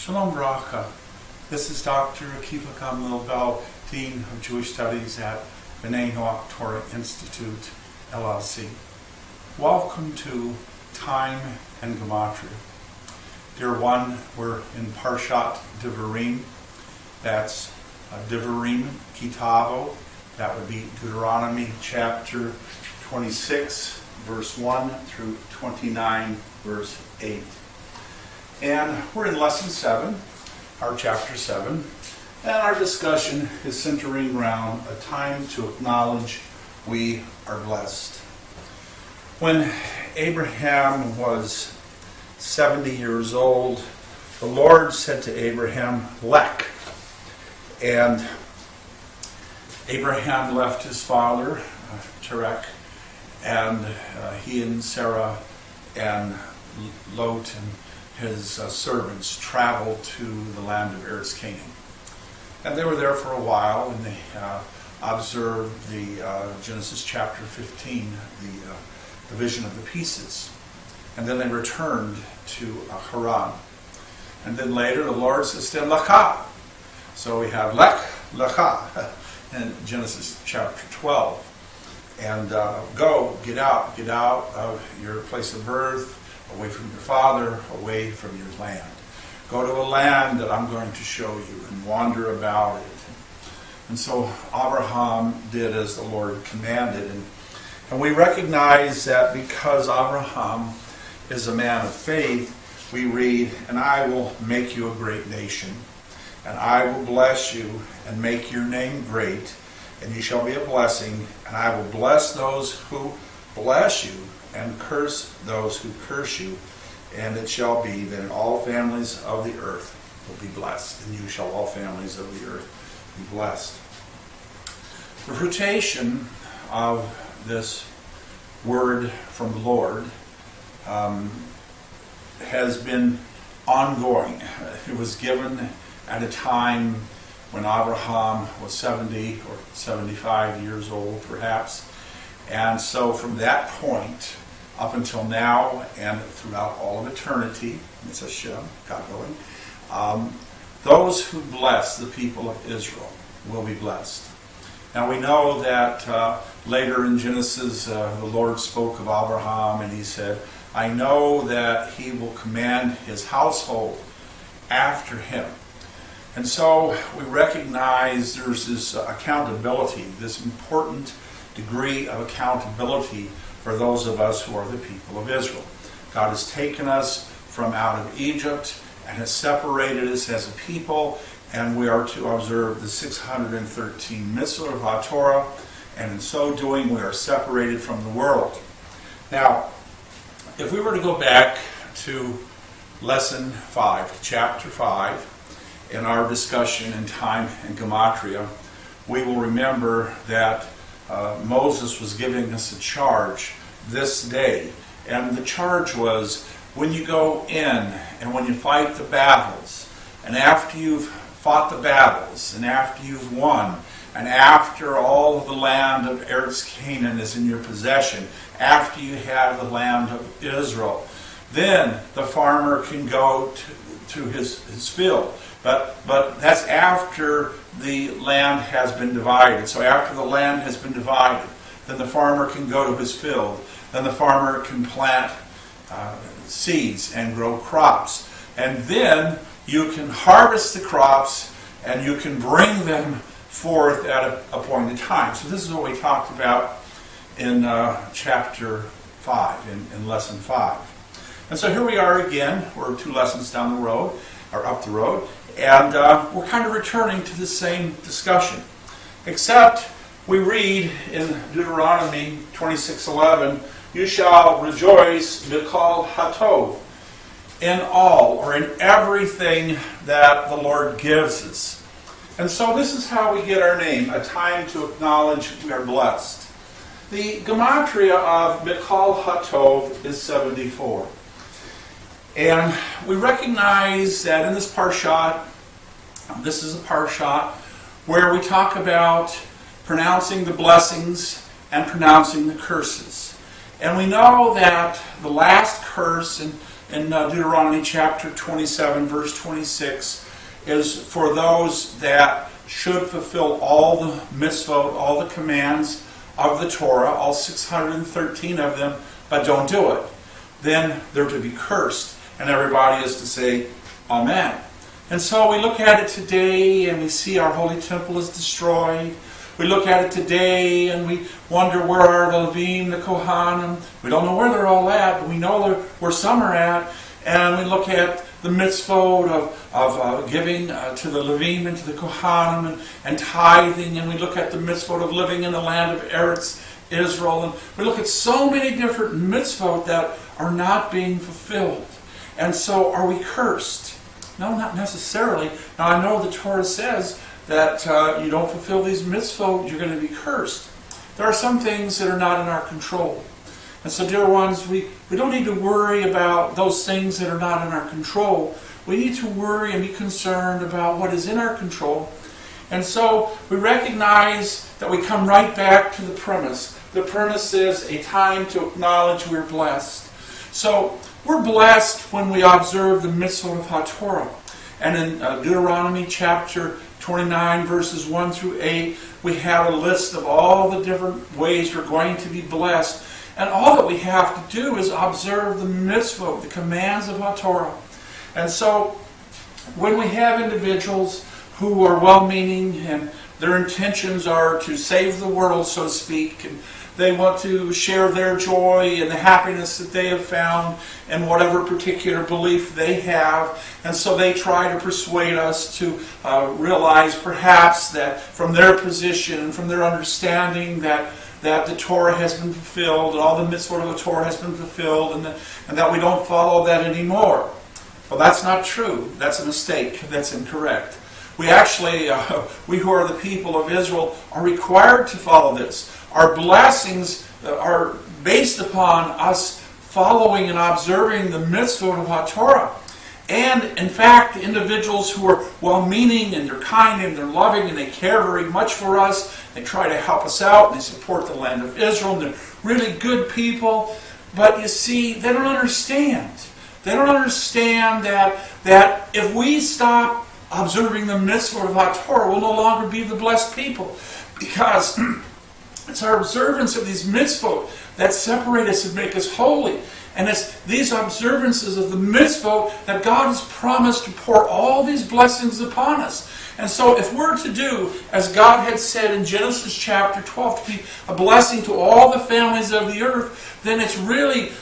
Shalom Bracha. This is Dr. Akiva Gamliel, Dean of Jewish Studies at B'nai Noach Torah Institute, LLC. Welcome to Time and Gematria. Dear one, we're in Parshat Devarim. That's Devarim Kitavo. That would be Deuteronomy chapter 26, verse 1 through 29, verse 8. And we're in lesson 7, our chapter 7, and our discussion is centering around a time to acknowledge we are blessed. When Abraham was 70 years old, the Lord said to Abraham, "Lech." And Abraham left his father, Terech, and he and Sarah and Lot and his servants traveled to the land of Eretz Canaan. And they were there for a while, and they observed the Genesis chapter 15, the division of the pieces. And then they returned to Haran. And then later the Lord says to them, "Lecha." So we have Lech, Lecha, in Genesis chapter 12. And go, get out of your place of birth, away from your father, away from your land. Go to a land that I'm going to show you and wander about it. And so Abraham did as the Lord commanded. And we recognize that because Abraham is a man of faith, we read, "And I will make you a great nation, and I will bless you and make your name great, and you shall be a blessing, and I will bless those who bless you, and curse those who curse you. And it shall be that all families of the earth will be blessed, and you shall all families of the earth be blessed." The fruition of this word from the Lord has been ongoing. It was given at a time when Abraham was 70 or 75 years old, perhaps. And so from that point up until now and throughout all of eternity, it's Hashem, God willing, those who bless the people of Israel will be blessed. Now we know that later in Genesis, the Lord spoke of Abraham and he said, "I know that he will command his household after him." And so we recognize there's this accountability, this important degree of accountability for those of us who are the people of Israel. God has taken us from out of Egypt and has separated us as a people, and we are to observe the 613 Mitzvot of The Torah, and in so doing we are separated from the world. Now, if we were to go back to lesson 5, chapter 5, in our discussion in Time and Gematria, we will remember that Moses was giving us a charge this day. And the charge was, when you go in and when you fight the battles, and after you've fought the battles, and after you've won, and after all of the land of Eretz Canaan is in your possession, after you have the land of Israel, then the farmer can go to his field. But that's after the land has been divided. So after the land has been divided, then the farmer can go to his field. Then the farmer can plant seeds and grow crops. And then you can harvest the crops and you can bring them forth at a appointed time. So this is what we talked about in chapter 5, in lesson 5. And so here we are again. We're 2 lessons down the road, or up the road. And we're kind of returning to the same discussion. Except we read in Deuteronomy 26:11, "You shall rejoice b'kol hatov," in all, or in everything that the Lord gives us. And so this is how we get our name, a time to acknowledge we are blessed. The Gematria of b'kol hatov is 74. And we recognize that in this Parshat, this is a Parshat where we talk about pronouncing the blessings and pronouncing the curses. And we know that the last curse in in Deuteronomy chapter 27, verse 26, is for those that should fulfill all the mitzvot, all the commands of the Torah, all 613 of them, but don't do it. Then they're to be cursed. And everybody is to say, Amen. And so we look at it today and we see our holy temple is destroyed. We look at it today and we wonder where are the Levim, the Kohanim. We don't know where they're all at, but we know where some are at. And we look at the mitzvot of giving to the Levim and to the Kohanim and tithing. And we look at the mitzvot of living in the land of Eretz Israel. And we look at so many different mitzvot that are not being fulfilled. And so are we cursed? No, not necessarily. Now I know the Torah says that you don't fulfill these mitzvot, you're going to be cursed. There are some things that are not in our control. And so, dear ones, we don't need to worry about those things that are not in our control. We need to worry and be concerned about what is in our control. And so we recognize that we come right back to the premise. The premise is a time to acknowledge we're blessed. So we're blessed when we observe the Mitzvot of The Torah. And in Deuteronomy chapter 29, verses 1 through 8, we have a list of all the different ways we're going to be blessed. And all that we have to do is observe the mitzvot, the commands of the Torah. And so, when we have individuals who are well-meaning and their intentions are to save the world, so to speak, and they want to share their joy and the happiness that they have found in whatever particular belief they have, and so they try to persuade us to realize perhaps that from their position and from their understanding that the Torah has been fulfilled, and all the mitzvot of the Torah has been fulfilled, and that we don't follow that anymore. Well, that's not true. That's a mistake. That's incorrect. We actually, we who are the people of Israel, are required to follow this. Our blessings are based upon us following and observing the mitzvot of the Torah. And, in fact, individuals who are well-meaning and they're kind and they're loving and they care very much for us, they try to help us out and they support the land of Israel and they're really good people. But you see, they don't understand. They don't understand that if we stop observing the mitzvot of the Torah, we'll no longer be the blessed people. Because it's our observance of these mitzvot that separate us and make us holy. And it's these observances of the mitzvot that God has promised to pour all these blessings upon us. And so if we're to do, as God had said in Genesis chapter 12, to be a blessing to all the families of the earth, then it's really,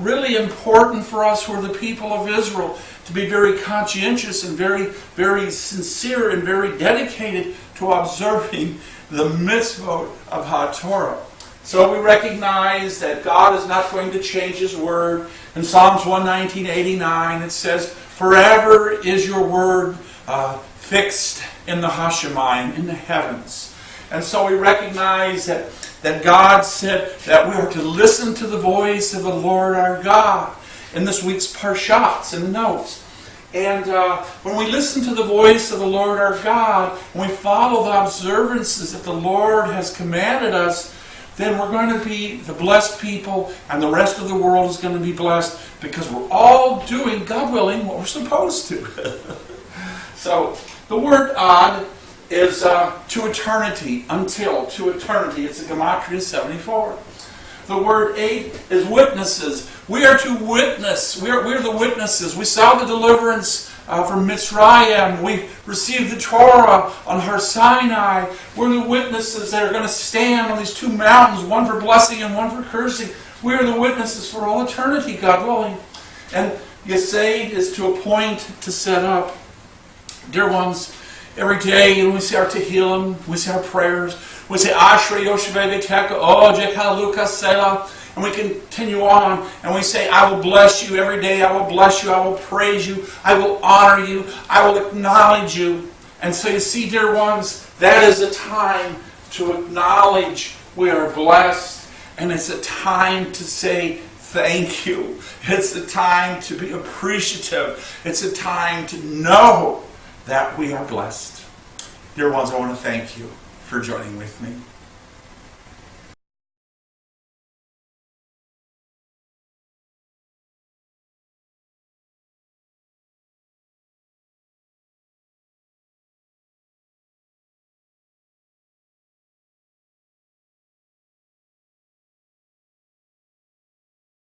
really important for us who are the people of Israel to be very conscientious and very, very sincere and very dedicated to observing the mitzvot of the Torah. So we recognize that God is not going to change His word. In Psalms 119:89 it says, "Forever is your word fixed in the Hashemayim, in the heavens." And so we recognize that God said that we are to listen to the voice of the Lord our God in this week's Parshat, in the notes. And when we listen to the voice of the Lord our God, when we follow the observances that the Lord has commanded us, then we're going to be the blessed people, and the rest of the world is going to be blessed because we're all doing, God willing, what we're supposed to. So, the word ad is to eternity, until, to eternity. It's a Gematria 74. The word eight is witnesses. We are to witness. We're the witnesses. We saw the deliverance from Mitzrayim. We received the Torah on Har Sinai. We're the witnesses that are going to stand on these two mountains, one for blessing and one for cursing. We are the witnesses for all eternity, God willing. And Yesed is to appoint, to set up. Dear ones, every day we say our Tehillim, we say our prayers, we say Ashrei Yoshevei V'Teka Ojek Haluka Selah, and we continue on and we say, I will bless you every day, I will bless you, I will praise you, I will honor you, I will acknowledge you. And so you see, dear ones, that is a time to acknowledge we are blessed, and it's a time to say thank you. It's a time to be appreciative. It's a time to know that we are blessed. Dear ones, I want to thank you for joining with me.